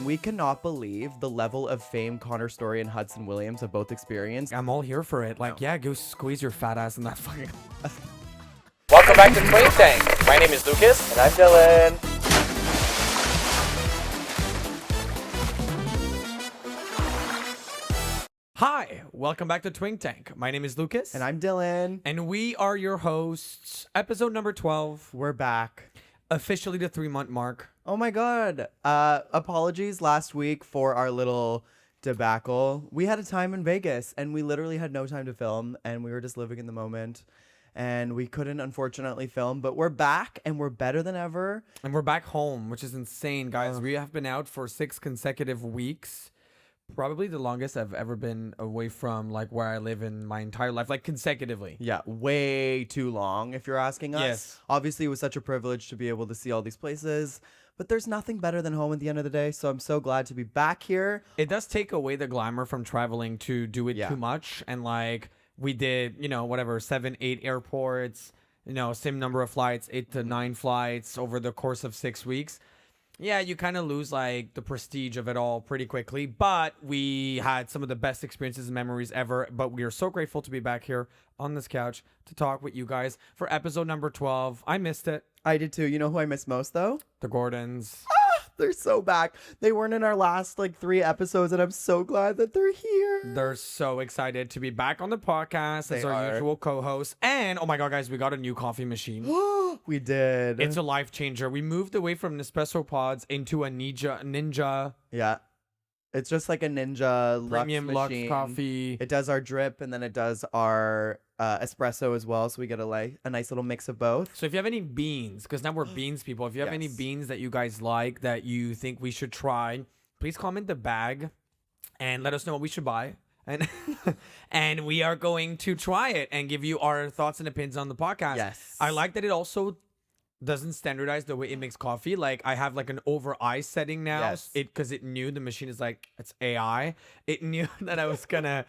we cannot believe the level of fame Connor Storrie and Hudson Williams have both experienced. I'm all here for it. Like, yeah, go squeeze your fat ass in that fucking... Welcome back to Twink Tank. My name is Lucas. And I'm Dylan. Hi, welcome back to Twink Tank. My name is Lucas. And I'm Dylan. And we are your hosts. Episode number 12. We're back. Officially the 3-month mark. Oh my god. Apologies last week for our little debacle. We had a time in Vegas and we literally had no time to film and we were just living in the moment. And we couldn't, unfortunately, film. But we're back, and we're better than ever. And we're back home, which is insane, guys. We have been out for 6 consecutive weeks. Probably the longest I've ever been away from, like, where I live in my entire life. Like, consecutively. Yeah, way too long, if you're asking us. Yes. Obviously, it was such a privilege to be able to see all these places. But there's nothing better than home at the end of the day. So I'm so glad to be back here. It does take away the glamour from traveling to do it too much. And, like... We did, 7, 8 airports, same number of flights, 8 to 9 flights over the course of 6 weeks. Yeah, you kind of lose like the prestige of it all pretty quickly. But we had some of the best experiences and memories ever. But we are so grateful to be back here on this couch to talk with you guys for episode number 12. I missed it. I did too. You know who I miss most though? The Gordons. They're so back. They weren't in our last 3 episodes, and I'm so glad that they're here. They're so excited to be back on the podcast as our usual co-host. And, oh my God, guys, we got a new coffee machine. We did. It's a life changer. We moved away from Nespresso pods into a Ninja. Yeah. It's just like a Ninja Premium Lux machine. coffee. It does our drip, and then it does our espresso as well, so we get a nice little mix of both. So if you have any beans, because now we're beans people, if you have any beans that you guys like that you think we should try, please comment the bag and let us know what we should buy. And and we are going to try it and give you our thoughts and opinions on the podcast. Yes. I like that it also doesn't standardize the way it makes coffee. Like I have like an over ice setting now. Yes. Because it knew the machine is like, it's AI. It knew that I was gonna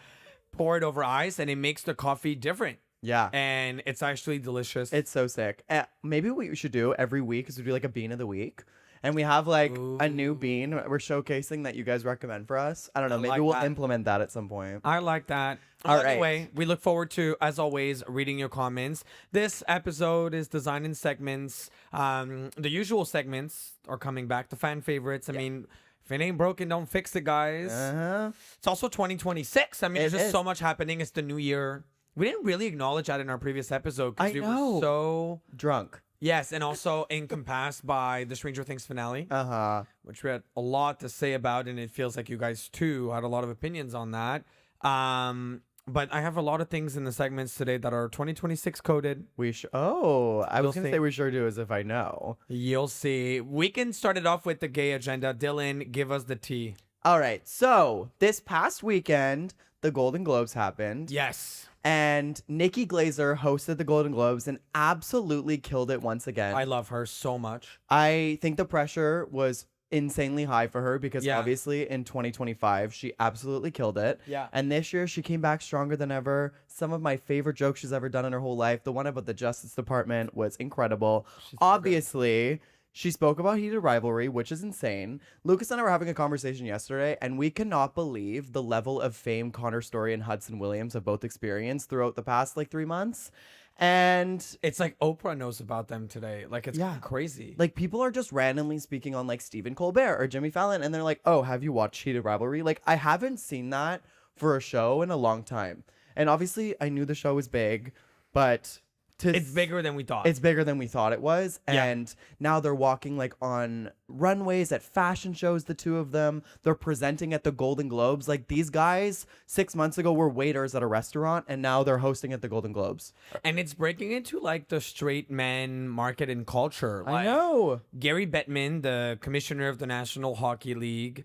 pour it over ice and it makes the coffee different. Yeah. And it's actually delicious. It's so sick. Maybe what we should do every week is we do like a bean of the week. And we have a new bean we're showcasing that you guys recommend for us. I don't know. Maybe we'll implement that at some point. I like that. All right. Anyway, we look forward to, as always, reading your comments. This episode is designed in segments. The usual segments are coming back. The fan favorites. I mean, if it ain't broken, don't fix it, guys. It's also 2026. I mean, there's just so much happening. It's the new year. We didn't really acknowledge that in our previous episode because we were so drunk. Yes, and also encompassed by the Stranger Things finale, which we had a lot to say about, and it feels like you guys too had a lot of opinions on that. But I have a lot of things in the segments today that are 2026 coded. I was going to say we sure do, as if I know. You'll see. We can start it off with the gay agenda. Dylan, give us the tea. All right. So this past weekend, the Golden Globes happened. Yes. And Nikki Glaser hosted the Golden Globes and absolutely killed it once again. I love her so much. I think the pressure was insanely high for her because obviously in 2025, she absolutely killed it. Yeah. And this year, she came back stronger than ever. Some of my favorite jokes she's ever done in her whole life. The one about the Justice Department was incredible. Obviously, she spoke about Heated Rivalry, which is insane. Lucas and I were having a conversation yesterday, and we cannot believe the level of fame Connor Storrie and Hudson Williams have both experienced throughout the past 3 months. And it's like Oprah knows about them today. Like, it's crazy. Like, people are just randomly speaking on Stephen Colbert or Jimmy Fallon, and they're like, oh, have you watched Heated Rivalry? Like, I haven't seen that for a show in a long time. And obviously, I knew the show was big, but... It's bigger than we thought. It's bigger than we thought it was. And now they're walking on runways at fashion shows, the two of them. They're presenting at the Golden Globes. Like, these guys 6 months ago were waiters at a restaurant, and now they're hosting at the Golden Globes. And it's breaking into the straight men market and culture. I know. Gary Bettman, the commissioner of the National Hockey League,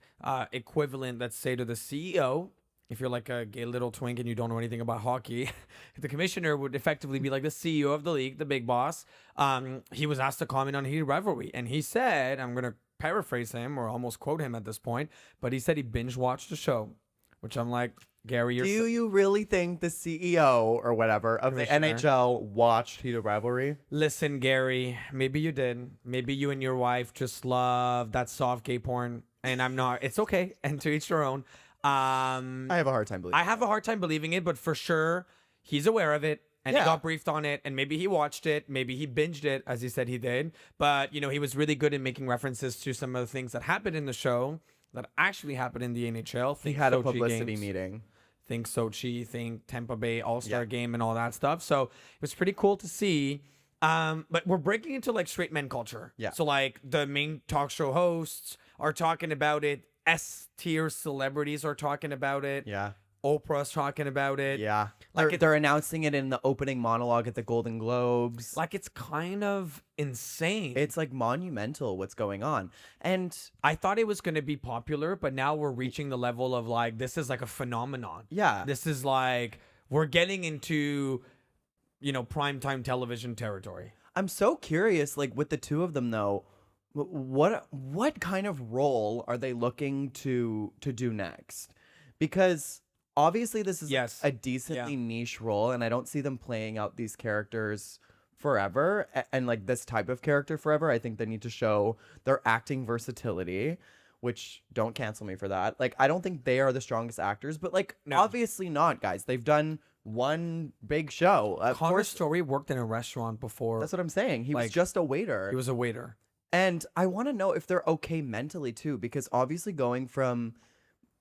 equivalent, let's say, to the CEO. If you're like a gay little twink and you don't know anything about hockey, the commissioner would effectively be like the CEO of the league, the big boss. He was asked to comment on Heated Rivalry, and he said, I'm going to paraphrase him or almost quote him at this point, but he said he binge watched the show, which I'm like, Gary, do you really think the CEO or whatever of the NHL watched Heated Rivalry? Listen, Gary, maybe you did. Maybe you and your wife just love that soft gay porn. and I'm not. It's okay, and to each their own. I have a hard time believing. I have a hard time believing it, but for sure, he's aware of it. And he got briefed on it, and maybe he watched it, maybe he binged it, as he said he did. But, you know, he was really good in making references to some of the things that happened in the show that actually happened in the NHL. He had a publicity meeting. Think Sochi, think Tampa Bay All-Star game and all that stuff. So it was pretty cool to see. But we're breaking into, like, straight men culture. Yeah. So, like, the main talk show hosts are talking about it. S-tier celebrities are talking about it. Yeah. Oprah's talking about it. Yeah. Like they're announcing it in the opening monologue at the Golden Globes. Like, it's kind of insane. It's like monumental what's going on. And I thought it was going to be popular, but now we're reaching the level of like, this is like a phenomenon. Yeah. This is like, we're getting into, you know, primetime television territory. I'm so curious, like with the two of them though, what kind of role are they looking to do next? Because obviously this is a decently niche role, and I don't see them playing out these characters forever and like this type of character forever. I think they need to show their acting versatility, which don't cancel me for that. Like, I don't think they are the strongest actors, but like obviously not, guys. They've done one big show. Connor Storrie worked in a restaurant before. That's what I'm saying. He was just a waiter. He was a waiter. And I want to know if they're okay mentally too, because obviously going from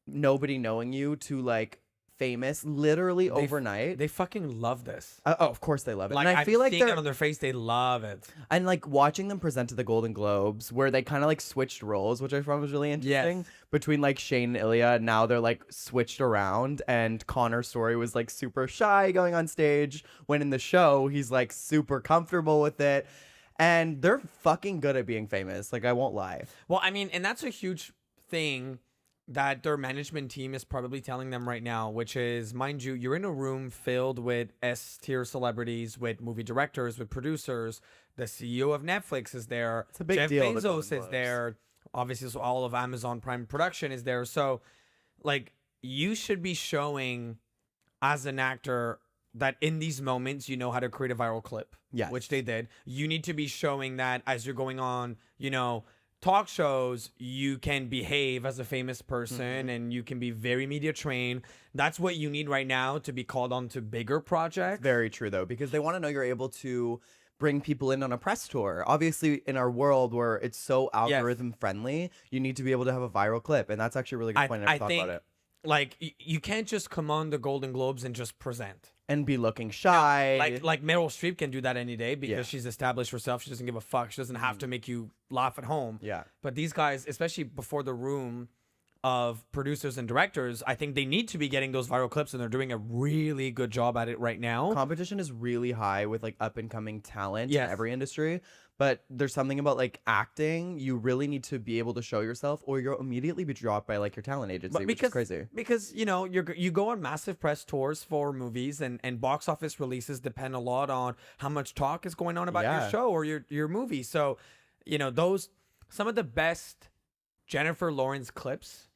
nobody knowing you to like famous literally overnight. They fucking love this. Oh, of course they love it. Like, and I feel like they're they're on their face. They love it. And like watching them present to the Golden Globes, where they kind of like switched roles, which I found was really interesting. Between like Shane and Ilya, now they're like switched around, and Connor Storrie was like super shy going on stage, when in the show he's like super comfortable with it, and they're fucking good at being famous. Like, I won't lie. Well, I mean, and that's a huge thing that their management team is probably telling them right now, which is, mind you, you're in a room filled with S-tier celebrities, with movie directors, with producers. The CEO of Netflix is there. It's a big Jeff deal. Bezos is there. Obviously, so all of Amazon Prime Production is there. So, like, you should be showing as an actor that in these moments, you know how to create a viral clip. Yes. Which they did. You need to be showing that as you're going on, you know, talk shows, you can behave as a famous person and you can be very media trained. That's what you need right now to be called on to bigger projects. Very true, though, because they want to know you're able to bring people in on a press tour. Obviously, in our world where it's so algorithm friendly, you need to be able to have a viral clip. And that's actually a really good point. I never thought about it. Like, you can't just come on the Golden Globes and just present. And be looking shy. Like Meryl Streep can do that any day because she's established herself. She doesn't give a fuck. She doesn't have to make you laugh at home. Yeah. But these guys, especially before the room of producers and directors, I think they need to be getting those viral clips, and they're doing a really good job at it right now. Competition is really high with like up and coming talent in every industry. But there's something about like acting, you really need to be able to show yourself, or you'll immediately be dropped by like your talent agency, which is crazy. Because, you know, you go on massive press tours for movies, and box office releases depend a lot on how much talk is going on about your show or your movie. So, you know, some of the best Jennifer Lawrence clips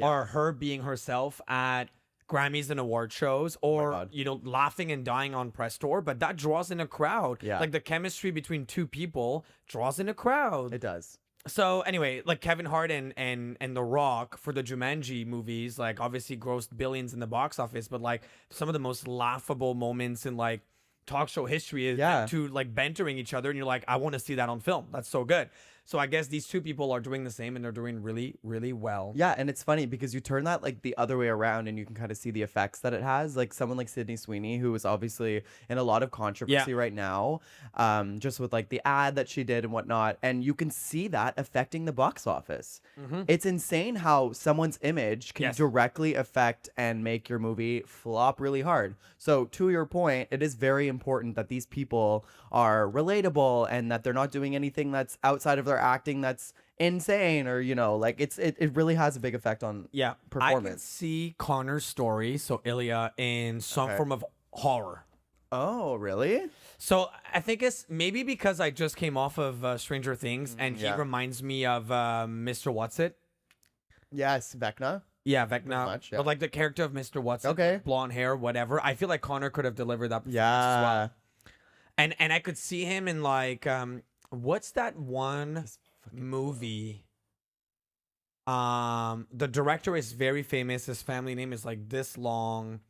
are her being herself at Grammys and award shows, or you know, laughing and dying on press tour, but that draws in a crowd. Like the chemistry between two people draws in a crowd. It does. So anyway, like Kevin Hart and The Rock for the Jumanji movies, like obviously grossed billions in the box office, but like some of the most laughable moments in like talk show history is to like bantering each other, and you're like, I want to see that on film. That's so good. So I guess these two people are doing the same, and they're doing really, really well. Yeah, and it's funny because you turn that like the other way around, and you can kind of see the effects that it has. Like someone like Sydney Sweeney, who is obviously in a lot of controversy right now, just with like the ad that she did and whatnot, and you can see that affecting the box office. It's insane how someone's image can directly affect and make your movie flop really hard. So to your point, it is very important that these people are relatable and that they're not doing anything that's outside of their acting that's insane, or you know, like it really has a big effect on performance. I can see Connor's story, so Ilya, in some form of horror. Oh, really? So I think it's maybe because I just came off of Stranger Things, and he reminds me of Mr. What's-It. Yes, Vecna. Yeah, Vecna. But like the character of Mr. What's-It, blonde hair, whatever. I feel like Connor could have delivered that performance as well. And I could see him in like what's that one movie The director is very famous. His family name is like this long.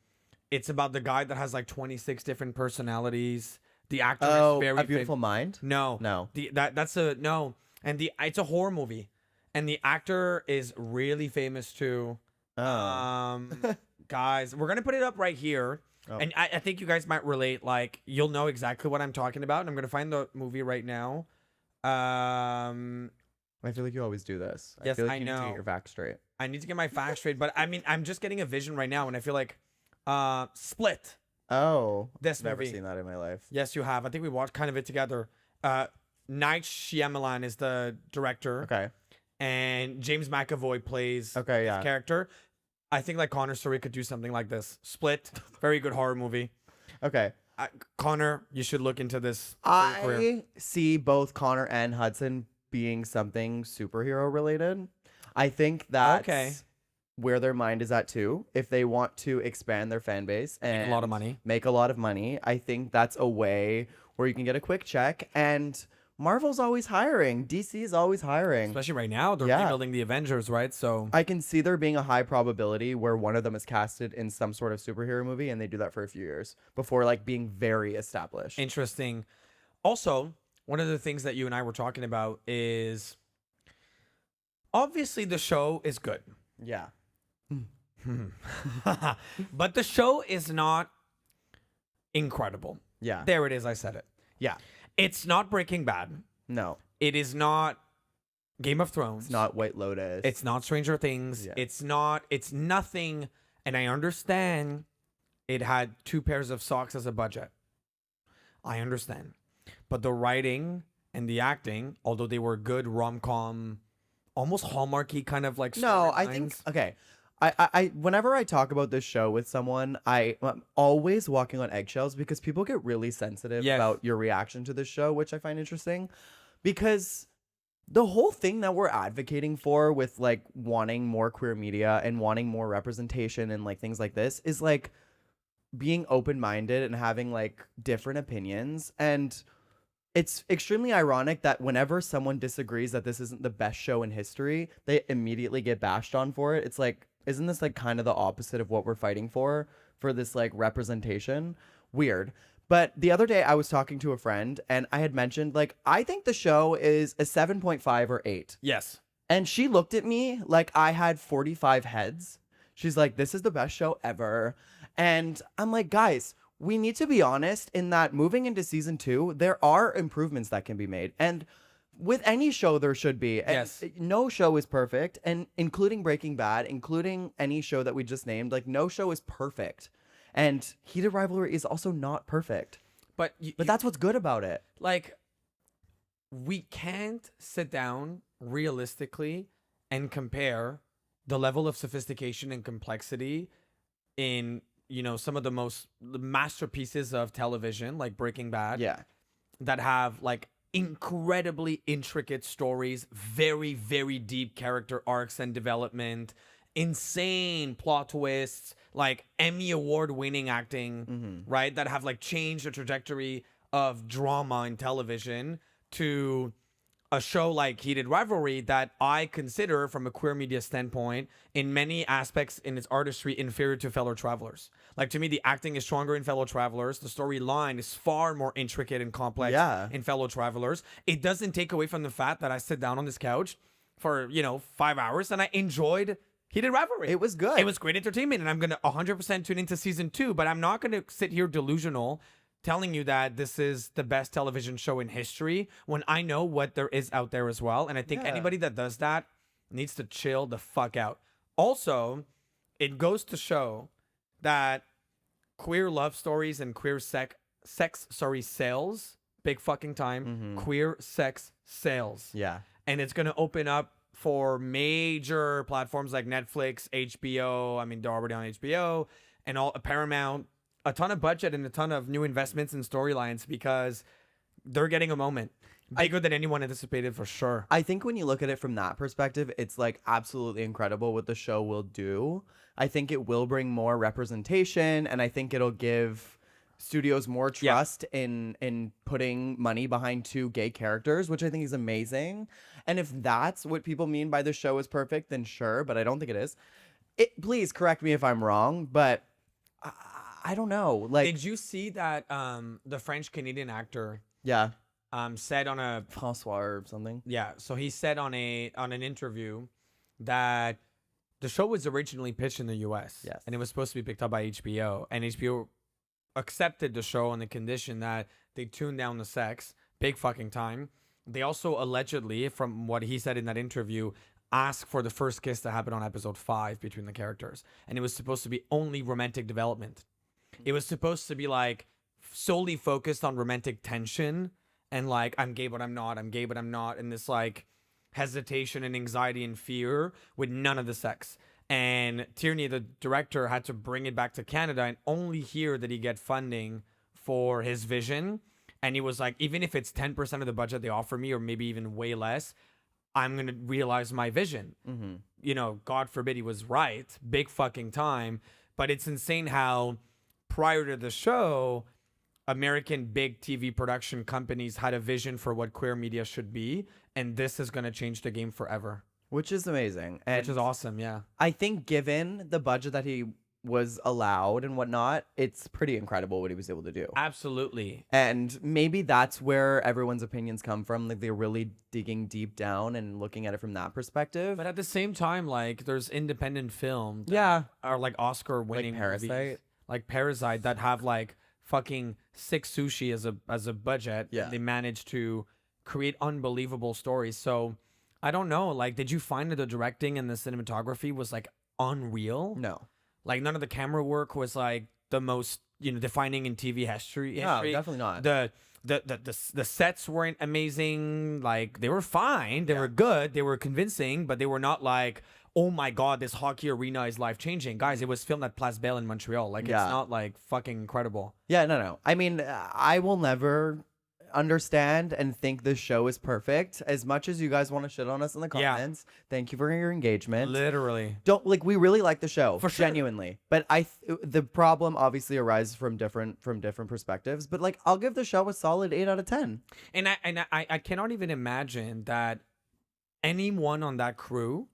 It's about the guy that has like 26 different personalities. The actor is very A Beautiful Mind? No. No. That's a no. And it's a horror movie. And the actor is really famous too. Oh. Guys, we're gonna put it up right here. Oh. And I think you guys might relate. Like, you'll know exactly what I'm talking about. And I'm gonna find the movie right now. I feel like you always do this. Yes, feel like I you need to know. get your facts straight. I need to get my facts straight, but I mean, I'm just getting a vision right now, and I feel like, Split. Oh. This Never movie. seen that in my life. Yes, you have. I think we watched kind of it together. Night Shyamalan is the director. Okay. And James McAvoy plays his character. I think like Connor Storrie could do something like this. Split, very good horror movie. Okay. Connor, you should look into this. I see both Connor and Hudson being something superhero related. I think that's where their mind is at too. If they want to expand their fan base and make a lot of money, I think that's a way where you can get a quick check. And Marvel's always hiring. DC is always hiring. Especially right now, they're rebuilding the Avengers, right? So I can see there being a high probability where one of them is casted in some sort of superhero movie, and they do that for a few years before like being very established. Interesting. Also, one of the things that you and I were talking about is obviously the show is good. Yeah. But the show is not incredible. Yeah. There it is. I said it. Yeah. It's not Breaking Bad. No. It is not Game of Thrones. It's not White Lotus. It's not Stranger Things. Yeah. It's nothing. And I understand it had 2 pairs of socks as a budget. I understand. But the writing and the acting, although they were good rom-com, almost Hallmarky kind of like No, I think okay. I whenever I talk about this show with someone, I'm always walking on eggshells because people get really sensitive about your reaction to this show, which I find interesting. Because the whole thing that we're advocating for with like wanting more queer media and wanting more representation and like things like this is like being open-minded and having like different opinions. And it's extremely ironic that whenever someone disagrees that this isn't the best show in history, they immediately get bashed on for it. It's like, isn't this like kind of the opposite of what we're fighting for this like representation? Weird. But the other day I was talking to a friend and I had mentioned like, I think the show is a 7.5 or 8. Yes. And she looked at me like I had 45 heads. She's like, this is the best show ever. And I'm like, guys, we need to be honest in that moving into season 2, there are improvements that can be made. And with any show, there should be. Yes. No show is perfect. And including Breaking Bad, including any show that we just named, like no show is perfect. And Heated Rivalry is also not perfect. But that's what's good about it. Like, we can't sit down realistically and compare the level of sophistication and complexity in, you know, some of the masterpieces of television, like Breaking Bad. Yeah. That have like incredibly intricate stories, very, very deep character arcs and development, insane plot twists, like Emmy Award winning acting, right? That have like changed the trajectory of drama in television to a show like Heated Rivalry that I consider from a queer media standpoint in many aspects in its artistry inferior to Fellow Travelers. Like to me, the acting is stronger in Fellow Travelers. The storyline is far more intricate and complex in Fellow Travelers. It doesn't take away from the fact that I sit down on this couch for, 5 hours and I enjoyed Heated Rivalry. It was good. It was great entertainment and I'm going to 100% tune into season 2, but I'm not going to sit here delusional telling you that this is the best television show in history when I know what there is out there as well. And I think anybody that does that needs to chill the fuck out. Also, it goes to show that queer love stories and queer sex sales, big fucking time, queer sex sales. Yeah. And it's going to open up for major platforms like Netflix, HBO. I mean, they're already on HBO and all Paramount. A ton of budget and a ton of new investments and storylines because they're getting a moment bigger than anyone anticipated for sure. I think when you look at it from that perspective, it's like absolutely incredible what the show will do. I think it will bring more representation and I think it'll give studios more trust in putting money behind 2 gay characters, which I think is amazing. And if that's what people mean by the show is perfect, then sure, but I don't think it is. Please correct me if I'm wrong, but I don't know. Like, did you see that the French Canadian actor yeah, said on a Francois or something? Yeah, so he said on an interview that the show was originally pitched in the US. Yes. And it was supposed to be picked up by HBO, and HBO accepted the show on the condition that they tuned down the sex big fucking time. They also allegedly, from what he said in that interview, asked for the first kiss to happen on episode 5 between the characters, and it was supposed to be only romantic development. It was supposed to be like solely focused on romantic tension and like, I'm gay but I'm not, I'm gay but I'm not, and this like hesitation and anxiety and fear with none of the sex. And Tierney, the director, had to bring it back to Canada, and only here did he get funding for his vision. And he was like, even if it's 10% of the budget they offer me, or maybe even way less, I'm going to realize my vision. Mm-hmm. You know, God forbid he was right. Big fucking time. But it's insane how prior to the show, American big TV production companies had a vision for what queer media should be. And this is going to change the game forever. Which is amazing. And Which is awesome, yeah. I think given the budget that he was allowed and whatnot, it's pretty incredible what he was able to do. Absolutely. And maybe that's where everyone's opinions come from. Like, they're really digging deep down and looking at it from that perspective. But at the same time, like, there's independent film that Yeah. are like Oscar-winning Like Parasite? movies. Like Parasite, that have like fucking 6 sushi as a budget. Yeah. They managed to create unbelievable stories. So I don't know. Like, did you find that the directing and the cinematography was like unreal? No. Like, none of the camera work was like the most, you know, defining in TV history. No, definitely not. The sets weren't amazing. Like, they were fine. They were good. They were convincing, but they were not like, oh my God, this hockey arena is life changing. Guys, it was filmed at Place Belle in Montreal. Like, it's not like fucking incredible. Yeah, no. I mean, I will never understand and think this show is perfect. As much as you guys want to shit on us in the comments, thank you for your engagement. Literally. Don't, like, we really like the show, For sure. genuinely. But the problem obviously arises from different perspectives. But like, I'll give the show a solid 8 out of 10. And I cannot even imagine that anyone on that crew,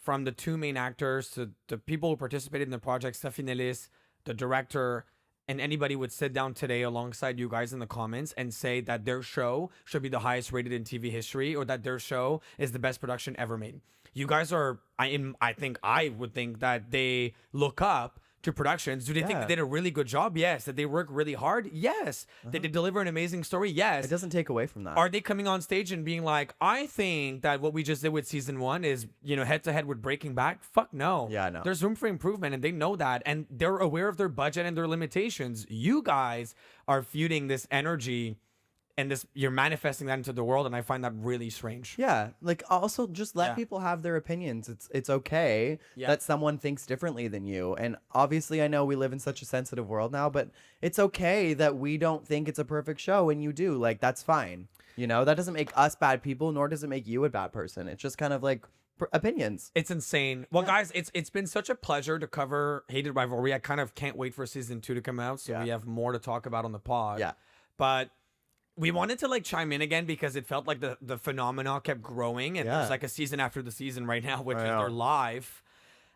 from the 2 main actors to the people who participated in the project, Stephanie Ellis, the director, and anybody would sit down today alongside you guys in the comments and say that their show should be the highest rated in TV history, or that their show is the best production ever made. You guys are, I would think that they look up to productions. Do they think they did a really good job? Yes. Did they work really hard? Yes. Did they deliver an amazing story? Yes. It doesn't take away from that. Are they coming on stage and being like, I think that what we just did with season 1 is, you know, head to head with Breaking Bad? Fuck no. Yeah, no. There's room for improvement, and they know that, and they're aware of their budget and their limitations. You guys are feuding this energy, and you're manifesting that into the world, and I find that really strange. Yeah, like, also just let people have their opinions. It's okay that someone thinks differently than you. And obviously, I know we live in such a sensitive world now, but it's okay that we don't think it's a perfect show and you do. Like, that's fine. You know, that doesn't make us bad people, nor does it make you a bad person. It's just kind of like opinions. It's insane. Well, guys, it's been such a pleasure to cover Heated Rivalry. I kind of can't wait for season 2 to come out, so we have more to talk about on the pod. Yeah. But we wanted to like chime in again because it felt like the phenomena kept growing, and there's like a season after the season right now, which is they're live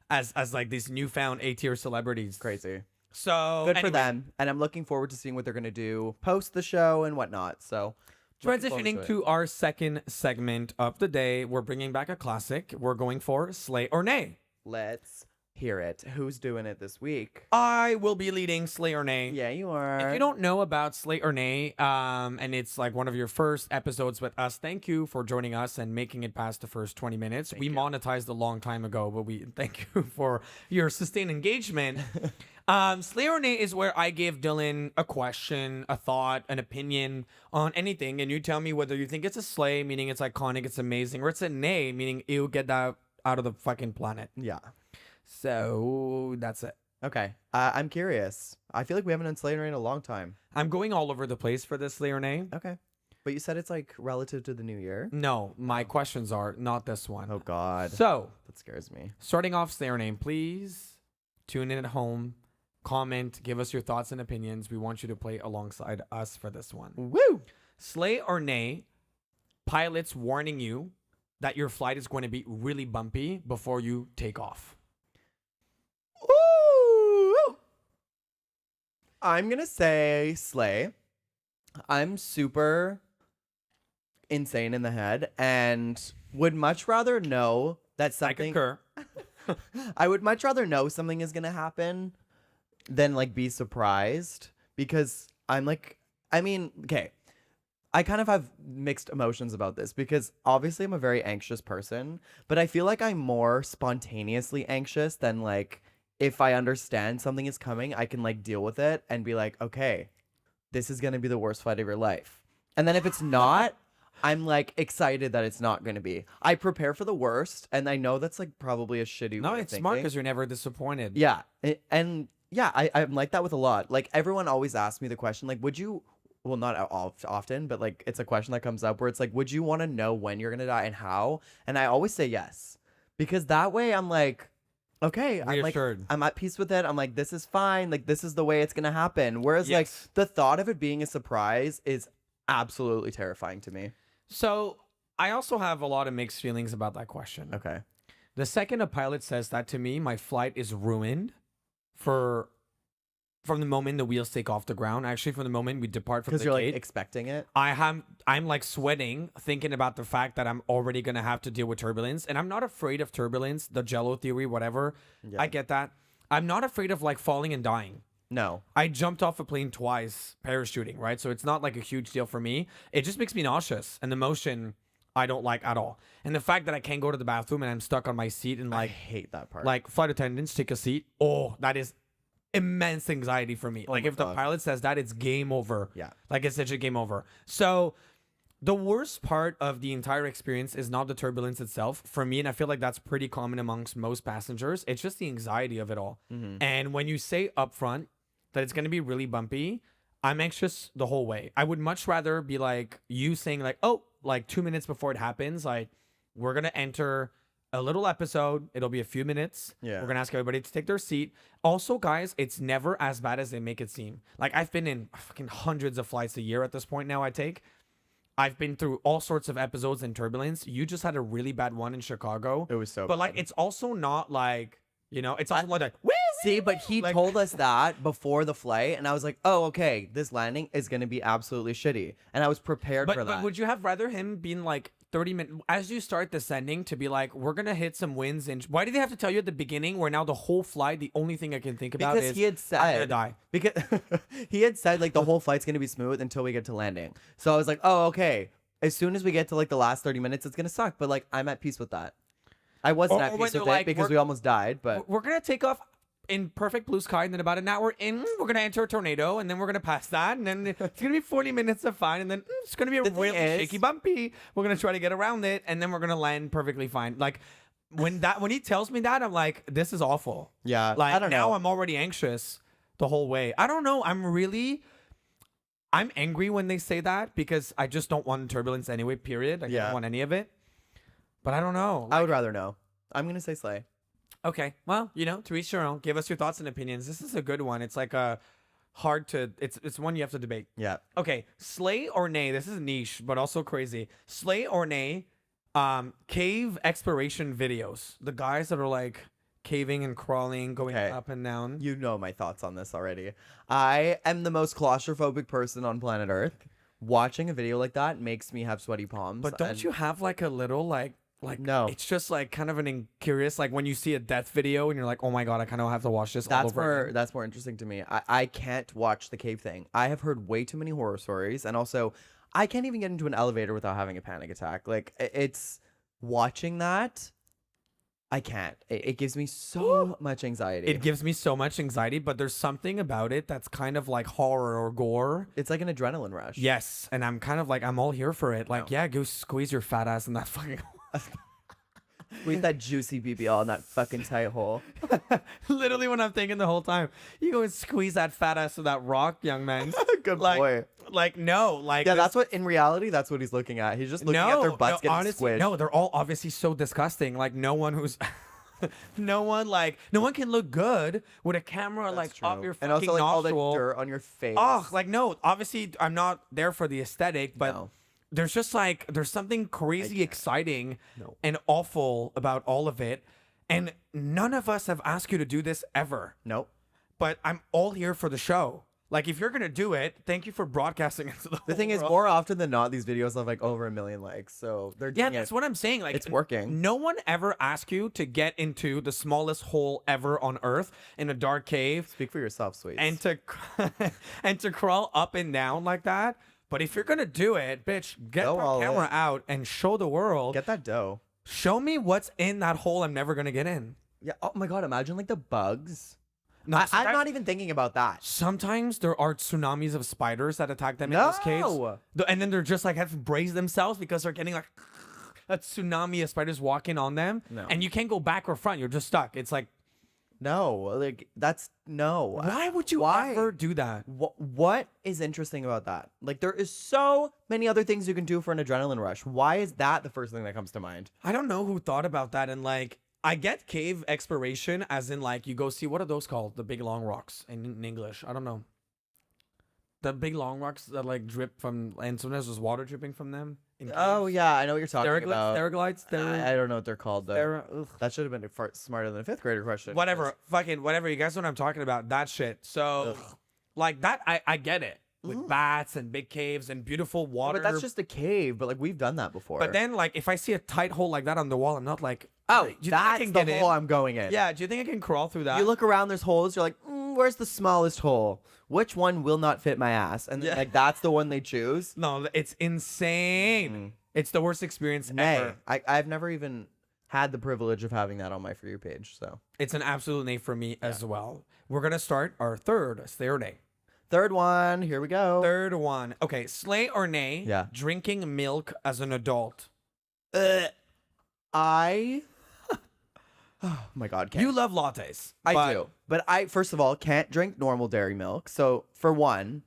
as like these newfound A-tier celebrities. Crazy. So good for them, and I'm looking forward to seeing what they're gonna do post the show and whatnot. So transitioning to our second segment of the day, we're bringing back a classic. We're going for Slay or Nay. Let's hear it. Who's doing it this week? I will be leading Slay or Nay. Yeah, you are. If you don't know about Slay or Nay, and it's like one of your first episodes with us, thank you for joining us and making it past the first 20 minutes. We monetized a long time ago, but we thank you for your sustained engagement. Slay or Nay is where I give Dylan a question, a thought, an opinion on anything, and you tell me whether you think it's a slay, meaning it's iconic, it's amazing, or it's a nay, meaning ew, get that out of the fucking planet. Yeah. So that's it. Okay. I'm curious. I feel like we haven't done Slay or Nay in a long time. I'm going all over the place for this Slay or Nay. Okay. But you said it's like relative to the new year? No, my questions are not this one. Oh, God. So, That scares me. starting off Slay or Nay, please tune in at home, comment, give us your thoughts and opinions. We want you to play alongside us for this one. Woo! Slay or nay, pilots warning you that your flight is going to be really bumpy before you take off. Ooh! I'm going to say slay. I'm super insane in the head and would much rather know that something... I concur. I would much rather know something is going to happen than like be surprised, because I'm like, I mean, okay, I kind of have mixed emotions about this because obviously I'm a very anxious person, but I feel like I'm more spontaneously anxious than like if I understand something is coming, I can like deal with it and be like, okay, this is going to be the worst fight of your life. And then if it's not, I'm like excited that it's not going to be. I prepare for the worst, and I know that's like probably a shitty No, way of it's smart thinking. because you're never disappointed. Yeah. And yeah, I'm like that with a lot. Like everyone always asks me the question, like, would you, well, not often, but like it's a question that comes up where it's like, would you want to know when you're going to die and how? And I always say yes, because that way I'm like, okay, Reassured. I'm at peace with it. I'm like, this is fine. Like this is the way it's going to happen. Whereas like Yes. the thought of it being a surprise is absolutely terrifying to me. So I also have a lot of mixed feelings about that question. Okay. The second a pilot says that to me, my flight is ruined from the moment the wheels take off the ground. Actually, from the moment we depart from the Because you're gate, like expecting it. I'm like sweating thinking about the fact that I'm already gonna have to deal with turbulence, and I'm not afraid of turbulence, the Jello theory, whatever. Yeah. I get that. I'm not afraid of like falling and dying. No. I jumped off a plane twice parachuting, right? So it's not like a huge deal for me. It just makes me nauseous, and the motion I don't like at all. And the fact that I can't go to the bathroom and I'm stuck on my seat and I like hate that part. like flight attendants take a seat. Oh, that is immense anxiety for me. Like my if the God. pilot says that, it's game over. Yeah. Like it's such a game over. So the worst part of the entire experience is not the turbulence itself for me, and I feel like that's pretty common amongst most passengers. It's just the anxiety of it all. Mm-hmm. And when you say upfront that it's going to be really bumpy, I'm anxious the whole way. I would much rather be like you saying like, oh, like 2 minutes before it happens, like we're going to enter a little episode. It'll be a few minutes. Yeah. We're going to ask everybody to take their seat. Also, guys, it's never as bad as they make it seem. Like I've been in fucking hundreds of flights a year at this point now, I've been through all sorts of episodes in turbulence. You just had a really bad one in Chicago. It was so But like bad. it's also not like, you know, it's also like woo! See, but he Like- told us that before the flight, and I was like, oh, okay, this landing is going to be absolutely shitty. And I was prepared for that. But would you have rather him being like 30 minutes as you start descending to be like, we're gonna hit some winds? And why did they have to tell you at the beginning? Where now the whole flight, the only thing I can think about because is he had I'm said, gonna die. because he had said like the whole flight's going to be smooth until we get to landing. So I was like, oh, okay. As soon as we get to like the last 30 minutes, it's going to suck. But like, I'm at peace with that. I wasn't Or at when peace they're with it like, because we're- we almost died. But We're gonna take off in perfect blue sky, and then about an hour in, we're gonna enter a tornado, and then we're gonna pass that, and then it's gonna be 40 minutes of fine, and then it's gonna be a The thing really is- shaky bumpy. We're gonna try to get around it, and then we're gonna land perfectly fine. Like when he tells me that, I'm like, this is awful. yeah, Like I don't now know. I'm already anxious the whole way. I don't know. I'm angry when they say that because I just don't want turbulence anyway, period. I Yeah. don't want any of it. But I don't know. I would rather know. I'm going to say slay. Okay. Well, you know, to each your own. Give us your thoughts and opinions. This is a good one. It's like a hard to it's one you have to debate. Yeah. Okay. Slay or nay. This is niche, but also crazy. Slay or nay, cave exploration videos. The guys that are like caving and crawling, going Okay. up and down. You know my thoughts on this already. I am the most claustrophobic person on planet Earth. Watching a video like that makes me have sweaty palms. But don't and- you have like a little like No. It's just like kind of curious, like when you see a death video and you're like, oh my god, I kind of have to watch this all over again. That's more interesting to me. I can't watch the cave thing. I have heard way too many horror stories, and also I can't even get into an elevator without having a panic attack. Like it's watching that. I can't. It gives me so much anxiety. It gives me so much anxiety, but there's something about it that's kind of like horror or gore. It's like an adrenaline rush. Yes, and I'm kind of like I'm all here for it. Like, yeah, go squeeze your fat ass in that fucking. With that juicy BBL in that fucking tight hole. Literally, what I'm thinking the whole time, you go and squeeze that fat ass with that rock, young man. Good like, boy. Like no, like Yeah, this- that's what in reality. That's what he's looking at. He's just looking at their butts getting honestly, squished. no, they're all obviously so disgusting. Like no one who's no one can look good with a camera like up your fucking and also like all the nostril. dirt on your face. Oh, like no, obviously I'm not there for the aesthetic, but No. there's just like there's something crazy exciting and awful about all of it. And none of us have asked you to do this ever. Nope. But I'm all here for the show. Like if you're gonna do it, thank you for broadcasting it to the The thing is, world. more often than not, these videos have like over 1 million likes, so they're Yeah, doing that's it. what I'm saying. Like It's working. No one ever asked you to get into the smallest hole ever on Earth in a dark cave Speak for yourself, sweets. and to and to crawl up and down like that. But if you're gonna do it, bitch, get Go the all camera in. out and show the world. Get that dough. Show me what's in that hole I'm never gonna get in. Yeah. Oh my god, imagine like the bugs. No, I'm sometimes- not even thinking about that. Sometimes there are tsunamis of spiders that attack them in those caves. No. And then they're just like have to brace themselves because they're getting like a tsunami of spiders walking on them. No. And you can't go back or front. You're just stuck. It's like, No, like that's no. why would you Why? ever do that? What is interesting about that? Like there is so many other things you can do for an adrenaline rush. Why is that the first thing that comes to mind? I don't know who thought about that. And like, I get cave exploration as in like you go see, what are those called? The big long rocks in English. I don't know. The big long rocks that like drip from, and sometimes there's water dripping from them. In Oh caves. yeah, I know what you're talking about. Steriglites? I don't know what they're called though. That should have been smarter than a fifth grader question. Whatever. Fucking whatever. You guys know what I'm talking about. That shit. So, like that, I get it. With bats and big caves and beautiful water. But that's just a cave. But like we've done that before. But then, like, if I see a tight hole like that on the wall, I'm not like, oh, do you think I that's can the get hole in? I'm going in. Yeah. Do you think I can crawl through that? You look around, there's holes. You're like, where's the smallest hole? Which one will not fit my ass? And then, like that's the one they choose. No, it's insane. It's the worst experience Nay, ever. I've never even had the privilege of having that on my For You page. So It's an absolute nay for me as well. We're gonna start our third nay. third one, here we go. Third one. Okay, slay or nay? Yeah. Drinking milk as an adult. I. Oh my god, can't. You love lattes. I do, but I first of all can't drink normal dairy milk. So for one,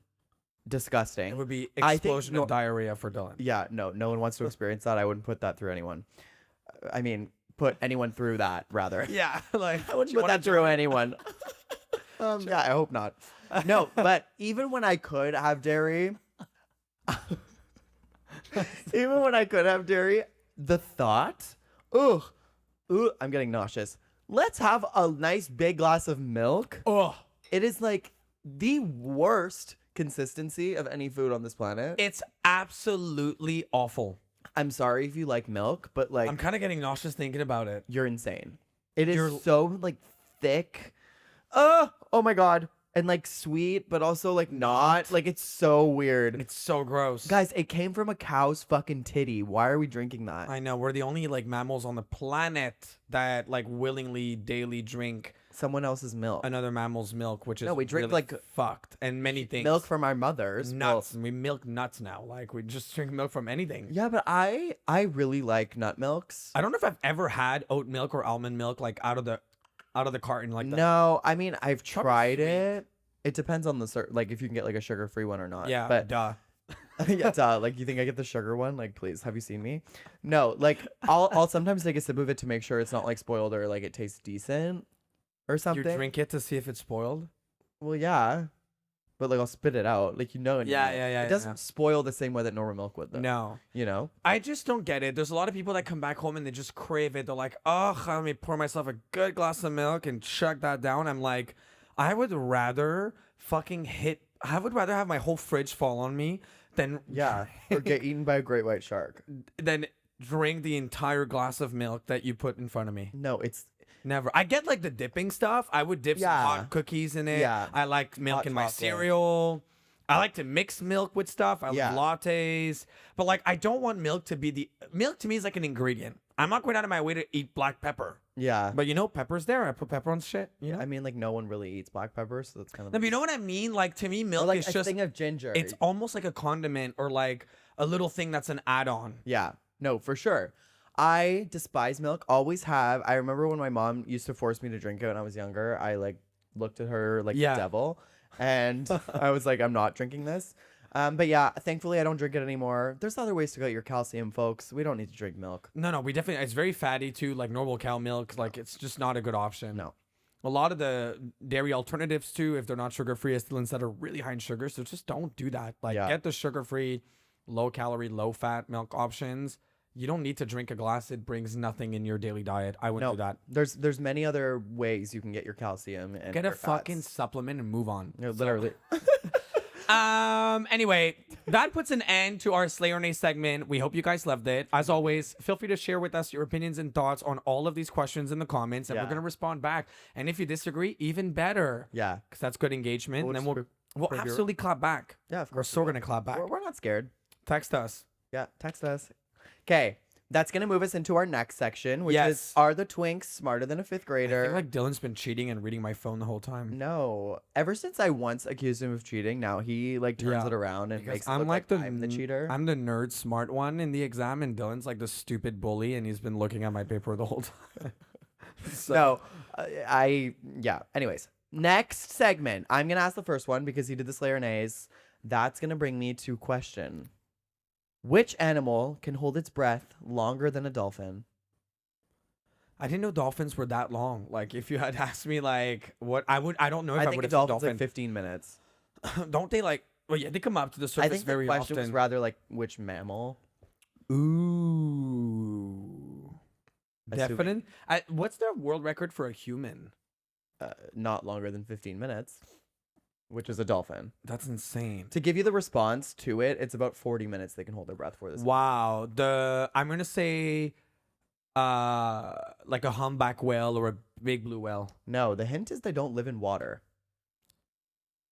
disgusting. It would be I think explosion of diarrhea for Dylan. Yeah, no one wants to experience that. I wouldn't put that through anyone. I mean, put anyone through that rather. Yeah, like I wouldn't put that through anyone. Yeah, I hope not. No, but even when I could have dairy, the thought, I'm getting nauseous. Let's have a nice big glass of milk. Oh, It is like the worst consistency of any food on this planet. it's absolutely awful. I'm sorry if you like milk, but like I'm kind of getting nauseous thinking about it. you're insane. It is You're- so like thick. Oh my god. And like sweet, but also like not. Like it's so weird. It's so gross. Guys, it came from a cow's fucking titty. Why are we drinking that? I know we're the only like mammals on the planet that like willingly daily drink Someone else's milk. another mammal's milk, which is No, we drink, really like, fucked and many things. Milk from our mothers. nuts. We milk nuts now. Like we just drink milk from anything. Yeah, but I really like nut milks. I don't know if I've ever had oat milk or almond milk like out of the carton like that. No, I mean I've Probably tried sweet. it. It depends on the like if you can get like a sugar-free one or not. Yeah, but duh. yeah, duh. Like you think I get the sugar one? Like please, have you seen me? No, like I'll sometimes take a sip of it to make sure it's not like spoiled or like it tastes decent or You something. drink it to see if it's spoiled. Well, yeah, but like I'll spit it out, like you know. Yeah, It doesn't spoil the same way that normal milk would, though. No. You know. I just don't get it. There's a lot of people that come back home and they just crave it. They're like, oh, let me pour myself a good glass of milk and chuck that down. I'm like, I would rather have my whole fridge fall on me than Yeah. Or get eaten by a great white shark. than drink the entire glass of milk that you put in front of me. No, it's Never. I get like the dipping stuff. I would dip some Yeah. hot cookies in it. Yeah. I like milk Hot in my chocolate. cereal. I like to mix milk with stuff. I Yeah. love lattes. But like I don't want milk to be milk to me is like an ingredient. I'm not going out of my way to eat black pepper. yeah. But you know, pepper's there. I put pepper on shit. You know? I mean, like no one really eats black pepper, so that's kind of No, but you know what I mean? Like to me, milk or like is a just thing of ginger. it's almost like a condiment or like a little thing that's an add-on. Yeah, no, for sure. I despise milk. Always have. I remember when my mom used to force me to drink it when I was younger. I like looked at her like Yeah. the devil, and I was like, I'm not drinking this. But yeah, thankfully I don't drink it anymore. There's other ways to get your calcium, folks. We don't need to drink milk. No, we definitely. It's very fatty too, like normal cow milk. Like it's just not a good option. No. A lot of the dairy alternatives too, if they're not sugar free, is still instead are really high in sugar. So just don't do that. Like get the sugar free, low calorie, low fat milk options. You don't need to drink a glass. It brings nothing in your daily diet. I wouldn't do that. There's many other ways you can get your calcium and Get your a fucking fats. supplement and move on. No, literally. Anyway, that puts an end to our Slay or Nay segment. We hope you guys loved it. As always, feel free to share with us your opinions and thoughts on all of these questions in the comments, and we're going to respond back. And if you disagree, even better. Yeah. Because that's good engagement. And then we'll absolutely clap back. Yeah, of We're course. still going to clap back. We're not scared. Text us. Yeah, text us. Okay, that's going to move us into our next section, which is, are the Twinks smarter than a fifth grader? I feel like Dylan's been cheating and reading my phone the whole time. No. Ever since I once accused him of cheating, now he like turns it around and makes it look like I'm the cheater. I'm the nerd smart one in the exam, and Dylan's like the stupid bully, and he's been looking at my paper the whole time. So, anyways, next segment. I'm going to ask the first one because he did the Slayer Nays. That's going to bring me to question. Which animal can hold its breath longer than a dolphin? I didn't know dolphins were that long. Like, if you had asked me, like, what I don't know if I think would a have said dolphin's dolphin. like 15 minutes. Don't they like? Well, yeah, they come up to the surface I think very the question often. was rather like which mammal. Ooh, definite. What's the world record for a human? Not longer than 15 minutes, which is a dolphin. That's insane. To give you the response to it, it's about 40 minutes they can hold their breath for this. Wow. I'm gonna say, like a humpback whale or a big blue whale. No, the hint is they don't live in water.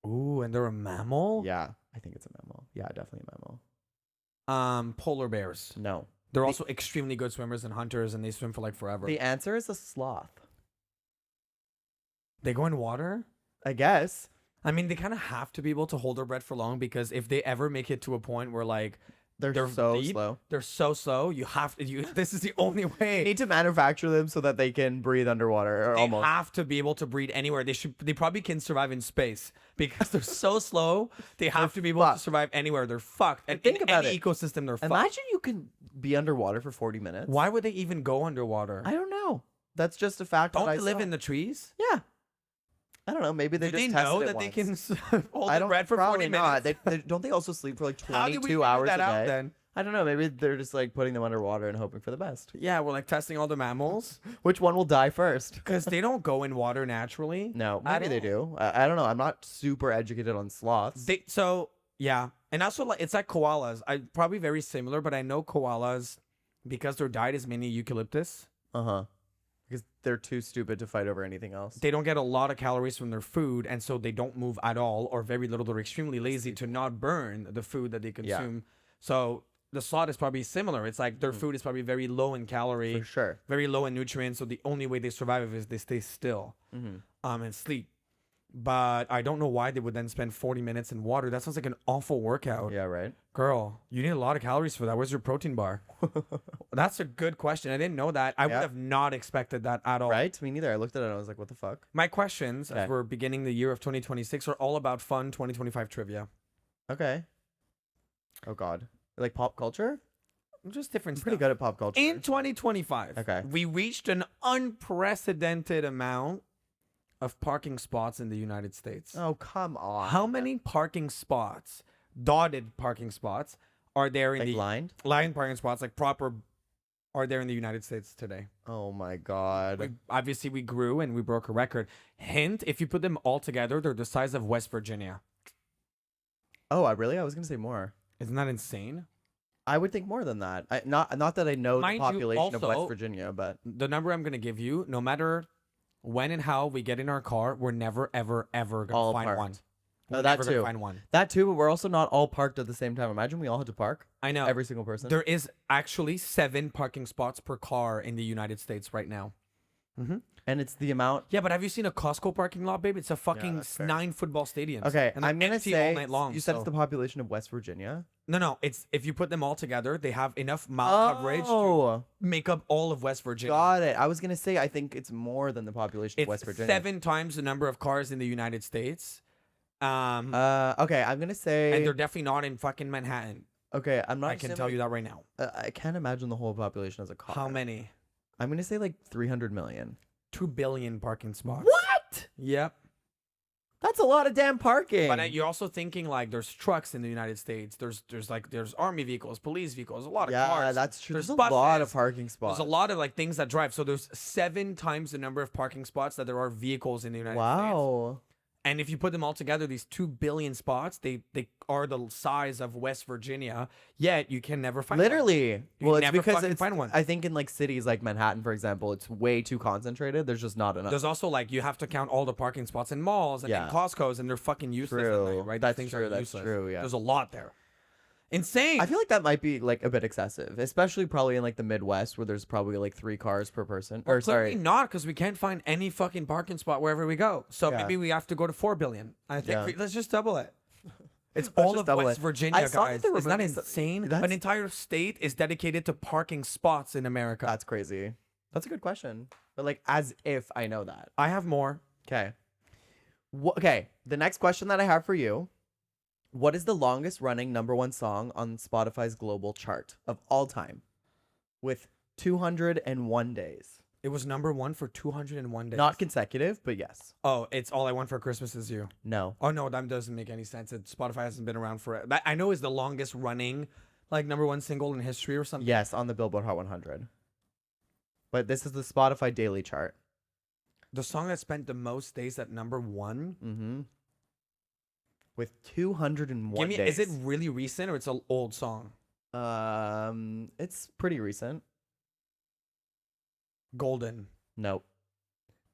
Ooh, and they're a mammal? Yeah, I think it's a mammal. Yeah, definitely a mammal. Polar bears. No. They're also extremely good swimmers and hunters, and they swim for like forever. The answer is a sloth. They go in water? I guess. I mean, they kind of have to be able to hold their breath for long, because if they ever make it to a point where like They're so deep, slow. they're so slow. You have to. This is the only way. They need to manufacture them so that they can breathe underwater, or They almost. have to be able to breathe anywhere. They probably can survive in space because they're so slow. They have to be able to survive anywhere. They're fucked. And think in about any it. ecosystem, they're fucked. Imagine you can be underwater for 40 minutes. Why would they even go underwater? I don't know. That's just a fact. Don't that they I live saw. in the trees? Yeah. I don't know. Maybe they Do just they tested know it that once. they can hold I their don't. breath for 40 Probably not. minutes? Don't they also sleep for like How did we 22 figure hours that a out day? then? I don't know. Maybe they're just like putting them underwater and hoping for the best. Yeah, we're like testing all the mammals Which one will die first? because they don't go in water naturally. No, At maybe they all. do. I don't know. I'm not super educated on sloths. Yeah, and also like it's like koalas. I probably very similar, but I know koalas because their diet is mainly eucalyptus. Because they're too stupid to fight over anything else. They don't get a lot of calories from their food, and so they don't move at all or very little. They're extremely lazy to not burn the food that they consume. So the sloth is probably similar. It's like their food is probably very low in calorie, For sure. very low in nutrients. So the only way they survive is they stay still, and sleep. But I don't know why they would then spend 40 minutes in water. That sounds like an awful workout. Yeah, right. Girl, you need a lot of calories for that. Where's your protein bar? That's a good question. I didn't know that. I would have not expected that at all. Right? Me neither. I looked at it and I was like, what the fuck? My questions, Okay. as we're beginning the year of 2026, are all about fun 2025 trivia. Okay. Oh, God. Like pop culture? Just different I'm pretty stuff. good at pop culture. In 2025, Okay. we reached an unprecedented amount of parking spots in the United States. Oh, come on. How many parking spots, dotted parking spots, are there in Like the blind? line parking spots, like proper, are there in the United States today? Oh, my God. Obviously, we grew and we broke a record. Hint, if you put them all together, they're the size of West Virginia. Oh, I was going to say more. Isn't that insane? I would think more than that. Not that I know Mind the you, population of also- West Virginia, but The number I'm going to give you, no matter when and how we get in our car, we're never, ever, ever going All to find parked. one. Oh, We're that never gonna too. find one. that too, but we're also not all parked at the same time. Imagine we all had to park. I know. Every single person. There is actually 7 parking spots per car in the United States right now. And it's the amount. Yeah, but have you seen a Costco parking lot, babe? It's a fucking that's fair. 9 football stadiums. Okay, and they're I'm going to empty say, all night long. you said so- it's the population of West Virginia. No, it's if you put them all together, they have enough mile coverage to Oh, make up all of West Virginia. got it. I was going to say, I think it's more than the population of It's West Virginia. 7 times the number of cars in the United States. Okay, I'm gonna say. And they're definitely not in fucking Manhattan. Okay, I'm not. I can tell you that right now. I can't imagine the whole population as a car. How many? I'm gonna say like 300 million. 2 billion parking spots. What? Yep. That's a lot of damn parking. But you're also thinking like there's trucks in the United States. There's army vehicles, police vehicles, a lot of cars. Yeah, that's true. There's a buses. lot of parking spots. There's a lot of like things that drive. So there's 7 times the number of parking spots that there are vehicles in the United States. Wow. And if you put them all together, these 2 billion spots, they are the size of West Virginia. Yet you can never find Literally. one. Well, it's never because fucking find one. I think in like cities like Manhattan, for example, it's way too concentrated. There's just not enough. There's also like you have to count all the parking spots in malls and in Costco's, and they're fucking useless. At True. night, right? That's These things true. are That's useless. true. Yeah. There's a lot there. Insane. I feel like that might be like a bit excessive, especially probably in like the Midwest where there's probably like 3 cars per person. Well, or sorry, clearly not, because we can't find any fucking parking spot wherever we go. So Yeah. maybe we have to go to 4 billion. I think let's just double it. It's Let's all just of double West it. Virginia, I saw that guys. they were Isn't that moving insane? that's- An entire state is dedicated to parking spots in America. That's crazy. That's a good question. But like, as if I know that. I have more. Okay. Okay. The next question that I have for you: what is the longest running #1 song on Spotify's global chart of all time, with 201 days? It was #1 for 201 days. Not consecutive, but yes. Oh, it's All I Want for Christmas Is You. No. Oh no, that doesn't make any sense. Spotify hasn't been around for it. That I know is the longest running, like #1 single in history or something. Yes, on the Billboard Hot 100. But this is the Spotify daily chart. The song that spent the most days at #1. Mm-hmm. With 201 days. Is it really recent or it's an old song? It's pretty recent. Golden. Nope.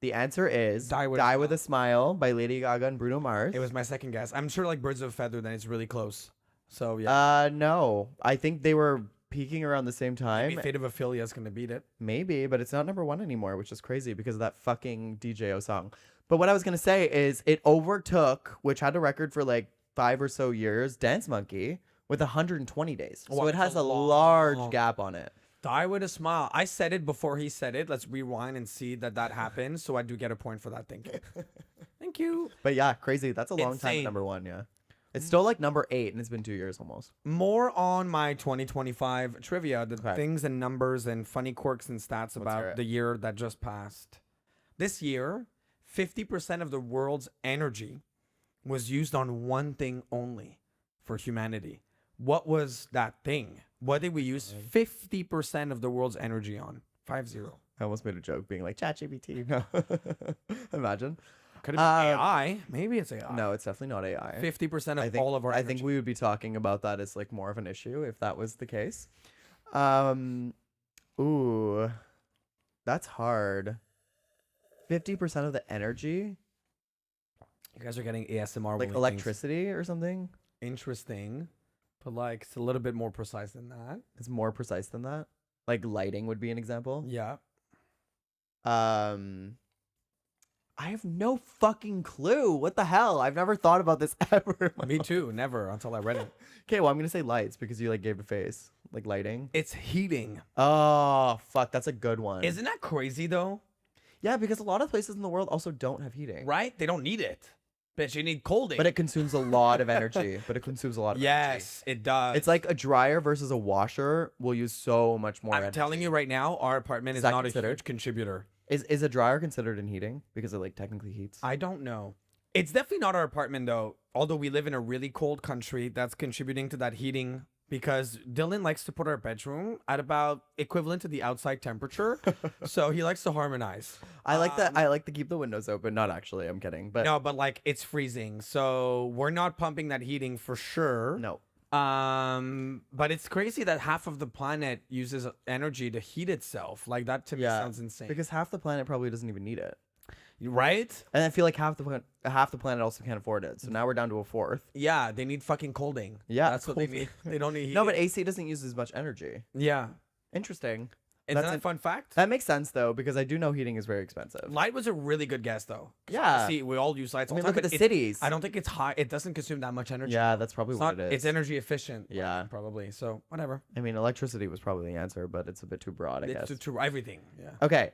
The answer is Die With a Smile by Lady Gaga and Bruno Mars. It was my second guess. I'm sure like Birds of a Feather, then it's really close. So yeah. No. I think they were peaking around the same time. Maybe Fate of Ophelia is gonna beat it. Maybe, but it's not #1 anymore, which is crazy because of that fucking DJO song. But what I was gonna say is it overtook, which had a record for like 5 or so years, Dance Monkey with 120 days. So Wow, it has that's a a large long- gap on it. Die with a Smile. I said it before he said it. Let's rewind and see that happened. So I do get a point for that. Thank you. Thank you. But yeah, crazy. That's a long Insane. time at #1, yeah. It's still like #8 and it's been 2 years almost. More on my 2025 trivia, the Okay. things and numbers and funny quirks and stats hear about it. the year that just passed. This year, 50% of the world's energy was used on one thing only for humanity. What was that thing? What did we use 50% of the world's energy on? 50. I almost made a joke being like ChatGPT. No. Imagine. Could have been AI. Maybe it's AI. No, it's definitely not AI. 50% I of think, all of our I energy. think we would be talking about that as like more of an issue if that was the case. Ooh, that's hard. 50% of the energy, You guys are getting ASMR. like electricity or something. Interesting. But like it's a little bit more precise than that. It's more precise than that. Like lighting would be an example. Yeah. I have no fucking clue. What the hell? I've never thought about this ever. in my Me life. too. Never until I read it. Okay, well, I'm gonna say lights because you like gave a face, like lighting. It's heating. Oh fuck, that's a good one. Isn't that crazy though? Yeah, because a lot of places in the world also don't have heating. Right? They don't need it. Bitch, you need colding. But it consumes a lot of energy. Yes, it does. It's like a dryer versus a washer will use so much more I'm energy. telling you right now, our apartment is that not considered? a huge contributor. Is a dryer considered in heating because it like technically heats? I don't know. It's definitely not our apartment though. Although we live in a really cold country, that's contributing to that heating because Dylan likes to put our bedroom at about equivalent to the outside temperature. So he likes to harmonize. I like that. I like to keep the windows open. Not actually. I'm kidding. But No, but like it's freezing. So we're not pumping that heating for sure. no. But it's crazy that half of the planet uses energy to heat itself. Like that to me sounds insane. Because half the planet probably doesn't even need it, Right? and I feel like half the planet also can't afford it. So now we're down to a fourth. Yeah, they need fucking colding. Yeah, That's what they need. They don't need heating. No, but AC doesn't use as much energy. yeah. Interesting. Isn't That's that a an- fun fact? That makes sense though, because I do know heating is very expensive. Light was a really good guess though. Yeah. See, we all use lights. I all mean, the look time, at the but cities. I don't think it's high. It doesn't consume that much energy. Yeah, that's probably It's what not. it is. It's energy efficient. Yeah. Probably. So whatever. I mean, electricity was probably the answer, but it's a bit too broad, I guess. It's to everything. Yeah. Okay.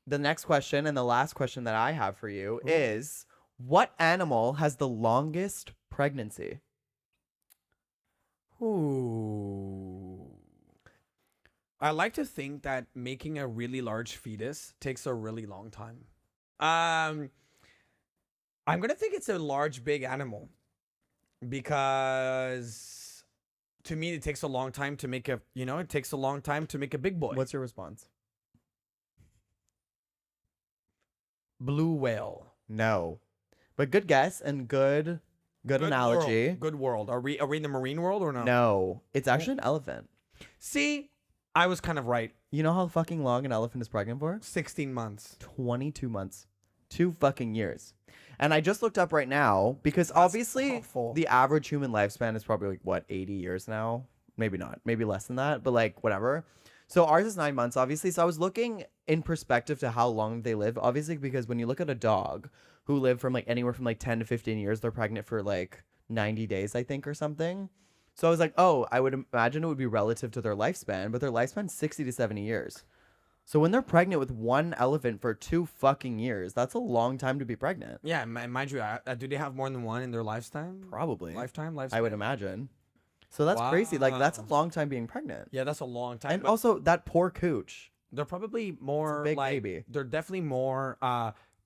The next question and the last question that I have for you is, What animal has the longest pregnancy? Ooh. I like to think that making a really large fetus takes a really long time. I'm gonna think it's a large, big animal because to me it takes a long time to make a it takes a long time to make a big boy. What's your response? Blue whale? No. But good guess and good analogy. World. Good world. Are we in the marine world or no? No. It's actually an elephant. See, I was kind of right. You know how fucking long an elephant is pregnant for? 16 months. 22 months. 2 fucking years. And I just looked up right now because obviously awful. The average human lifespan is probably like, what, 80 years now? Maybe not. Maybe less than that, but like whatever. So ours is 9 months, obviously. So I was looking in perspective to how long they live, obviously, because when you look at a dog who live from like anywhere from like 10 to 15 years, they're pregnant for like 90 days, I think, or something. So I was like, oh, I would imagine it would be relative to their lifespan, but their lifespan's 60 to 70 years. So when they're pregnant with one elephant for 2 fucking years, that's a long time to be pregnant. Yeah, mind you, do they have more than one in their lifetime? Probably. Lifespan? I would imagine. So that's crazy. Like, that's a Wow. long time being pregnant. Yeah, that's a long time. And but also, that poor cooch. they're probably more big like baby. they're definitely more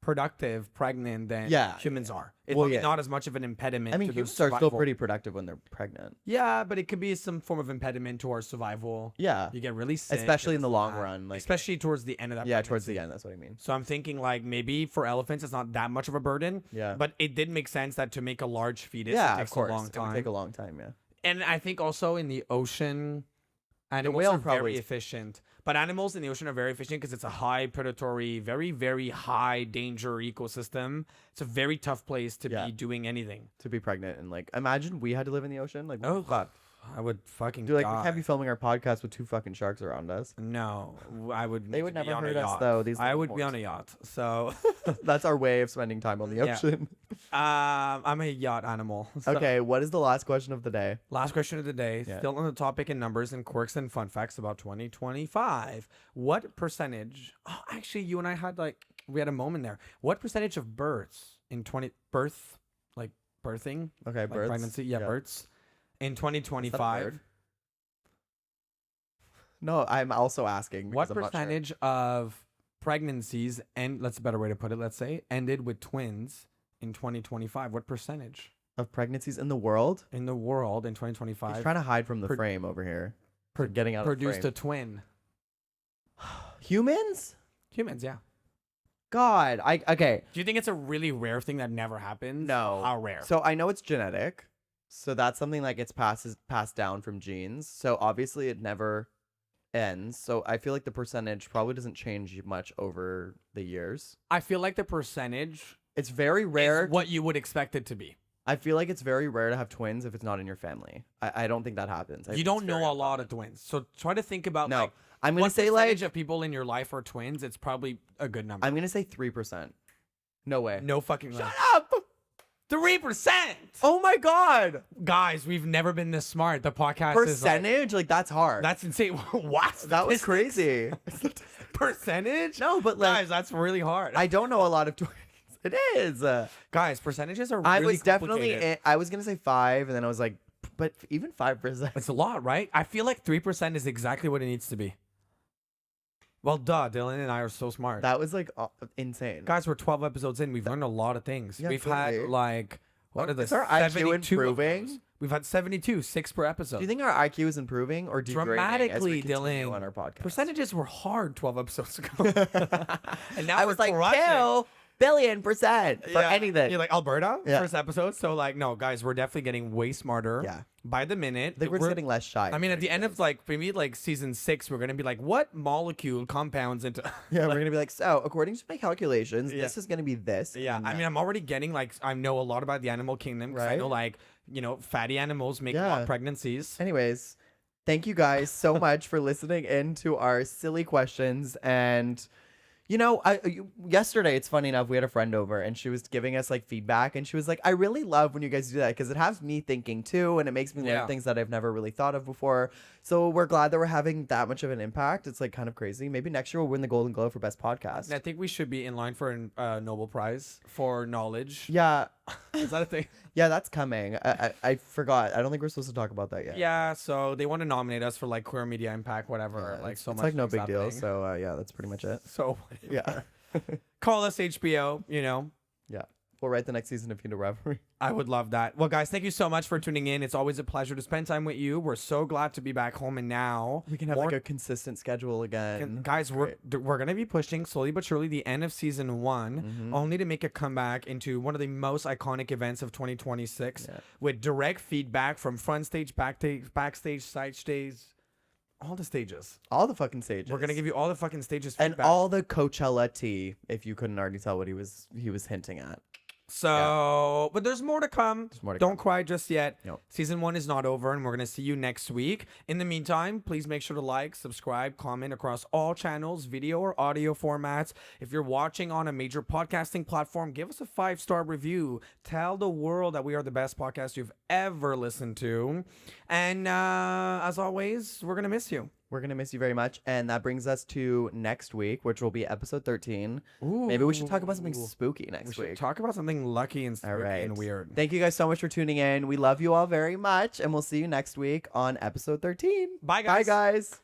productive pregnant than Yeah. humans are. It's Well, probably yeah. not as much of an impediment. I mean, to their humans are still survival. pretty productive when they're pregnant. Yeah, but it could be some form of impediment to our survival. Yeah. You get really sick, Especially and in the this long and that. run, like- especially towards the end of that. Yeah, towards pregnancy. the end. That's what I mean. So I'm thinking like maybe for elephants it's not that much of a burden. Yeah. But it did make sense that to make a large fetus Yeah, it takes of course. a long It would time. take a long time, yeah. And I think also in the ocean, animals whale are probably very is- efficient. But animals in the ocean are very efficient because it's a high predatory, very, very high danger ecosystem. It's a very tough place to Yeah. be doing anything. To be pregnant and like, imagine we had to live in the ocean. Like, Oh, fuck. I would fucking Dude, like, die. we can't be filming our podcast with 2 fucking sharks around us. No, I would. They need would to be never on a hurt us, yacht. though, these I little would be porks. on a yacht. So, That's our way of spending time on the Yeah. ocean. I'm a yacht animal. So, Okay, what is the last question of the day? last question of the day. Yeah. Still on the topic in numbers and quirks and fun facts about 2025. What percentage? Oh, actually, you and I had we had a moment there. What percentage of births in birthing, Okay, like births. pregnancy, births in Is that a 2025? bird? No, I'm also asking. What because I'm not sure. percentage of pregnancies, and that's a better way to put it, let's say, ended with twins in 2025? What percentage of pregnancies in the world? in the world in He's 2025 trying to hide from the Pro- frame over here. Getting out of the produced frame. a twin? Humans? Humans, yeah. God, okay. Do you think it's a really rare thing that never happens? No. How rare? So I know it's genetic. So that's something that gets passed down from genes. So obviously it never ends. So I feel like the percentage probably doesn't change much over the years. I feel like the percentage It's very rare. is what you would expect it to be. I feel like it's very rare to have twins if it's not in your family. I don't think that happens. I You think don't it's know very a lot of twins. So try to think about No, like I'm gonna what say percentage like of people in your life are twins. It's probably a good number. I'm gonna say 3%. No way. No fucking way. Shut up! 3%. Oh my god! Guys, we've never been this smart. The podcast is Percentage? Like that's hard. that's insane. What? That was Statistics? crazy. Percentage? No, but like Guys, that's really hard. I don't know a lot of twins. It is. Guys, percentages are I really was definitely. complicated. I was gonna say 5, and then I was like, but even 5%. It's a lot, right? I feel like 3% is exactly what it needs to be. Well, duh. Dylan and I are so smart. That was like insane. Guys, we're 12 episodes in. We've learned a lot of things. Yeah, We've totally. had like what are Is this? our IQ 72 of improving? those. We've had 72, 6 per episode. Do you think our IQ is improving or degrading Dramatically, as we continue Dylan. on our podcast? Percentages were hard 12 episodes ago. And now I we're was like crushing. 2 billion% for Yeah. anything. You're like Alberta Yeah. first episode. So like, no, guys, we're definitely getting way smarter. Yeah. By the minute. I think we're just getting less shy. I mean, at the end of like maybe like season 6, we're gonna be like, what molecule compounds into? yeah, we're gonna be like, so according to my calculations, Yeah. this is gonna be this. Yeah, and I mean, I'm already getting like I know a lot about the animal kingdom because I know Right? like fatty animals make a lot Yeah. of pregnancies. Anyways, thank you guys so much for listening in to our silly questions. And Yesterday, it's funny enough, we had a friend over and she was giving us like feedback and she was like, I really love when you guys do that because it has me thinking too and it makes me learn things that I've never really thought of before. So we're glad that we're having that much of an impact. It's like kind of crazy. Maybe next year we'll win the Golden Globe for Best Podcast. I think we should be in line for a Nobel Prize for knowledge. Yeah. Is that a thing? Yeah, that's coming. I forgot. I don't think we're supposed to talk about that yet. Yeah, so they want to nominate us for like Queer Media Impact, whatever. It's much like no things big deal. happening. So yeah, that's pretty much it. So Yeah. call us HBO, Yeah. We'll write the next season of Heated Rivalry. I would love that. Well, guys, thank you so much for tuning in. It's always a pleasure to spend time with you. We're so glad to be back home, and now We can have like a consistent schedule again. guys, we're gonna be pushing slowly but surely the end of season 1, Mm-hmm. only to make a comeback into one of the most iconic events of 2026 with direct feedback from front stage, backstage, side stage, all the stages. All the fucking stages. We're gonna give you all the fucking stages and feedback. all the Coachella tea, if you couldn't already tell what he was hinting at. So, but there's more to come. more to Don't come. cry just yet. Nope. Season 1 is not over, and we're going to see you next week. In the meantime, please make sure to like, subscribe, comment across all channels, video or audio formats. If you're watching on a major podcasting platform, give us a 5-star review. Tell the world that we are the best podcast you've ever listened to. And as always, we're going to miss you. We're going to miss you very much. And that brings us to next week, which will be episode 13. Maybe we should talk about something spooky next week. Talk about something lucky and All right. and weird. Thank you guys so much for tuning in. We love you all very much. And we'll see you next week on episode 13. Bye, guys. Bye, guys.